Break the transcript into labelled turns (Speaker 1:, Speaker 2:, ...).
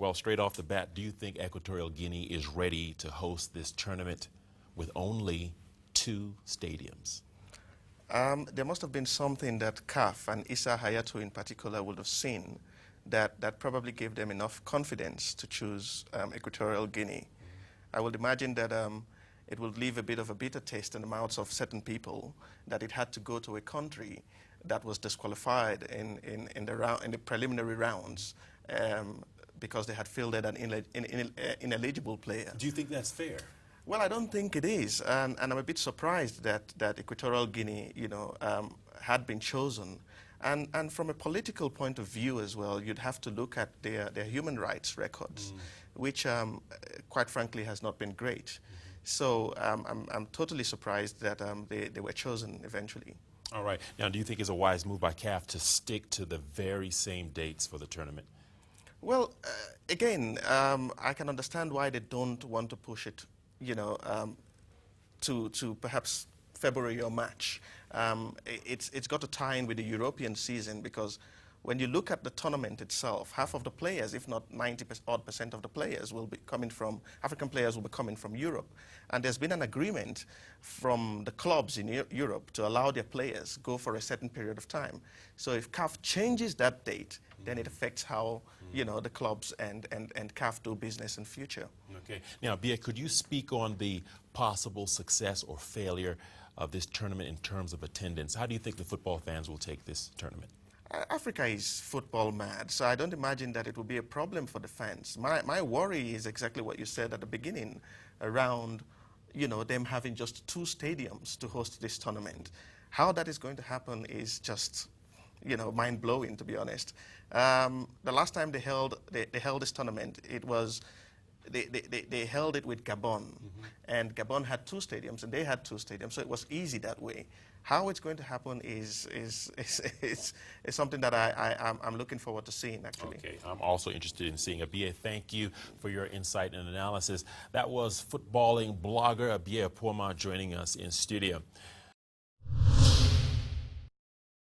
Speaker 1: Well, straight off the bat, do you think Equatorial Guinea is ready to host this tournament with only 2 stadiums?
Speaker 2: There must have been something that CAF and Issa Hayatou in particular would have seen that probably gave them enough confidence to choose Equatorial Guinea. I would imagine that it would leave a bit of a bitter taste in the mouths of certain people that it had to go to a country that was disqualified in the preliminary rounds because they had fielded an ineligible player.
Speaker 1: Do you think that's fair?
Speaker 2: Well, I don't think it is, and I'm a bit surprised that Equatorial Guinea, had been chosen. And from a political point of view as well, you'd have to look at their human rights records, which, quite frankly, has not been great. So I'm totally surprised that they were chosen eventually.
Speaker 1: All right. Now, do you think it's a wise move by CAF to stick to the very same dates for the tournament?
Speaker 2: Well, again, I can understand why they don't want to push it, to perhaps February or March. It's got to tie in with the European season, because when you look at the tournament itself, half of the players, if not 90% of the players, will be coming from, African players will be coming from Europe. And there's been an agreement from the clubs in Europe to allow their players go for a certain period of time. So if CAF changes that date, then it affects how, the clubs and CAF do business in future.
Speaker 1: Okay. Now, Abiye, could you speak on the possible success or failure of this tournament in terms of attendance? How do you think the football fans will take this tournament?
Speaker 2: Africa is football mad, so I don't imagine that it will be a problem for the fans. My worry is exactly what you said at the beginning around, them having just 2 stadiums to host this tournament. How that is going to happen is just, mind-blowing, to be honest. The last time they held this tournament, it was they held it with Gabon, and Gabon had 2 stadiums, and they had 2 stadiums, so it was easy that way. How it's going to happen is something that I'm looking forward to seeing, actually.
Speaker 1: Okay, I'm also interested in seeing. Abiye, thank you for your insight and analysis. That was footballing blogger Abiye Opuamah joining us in studio.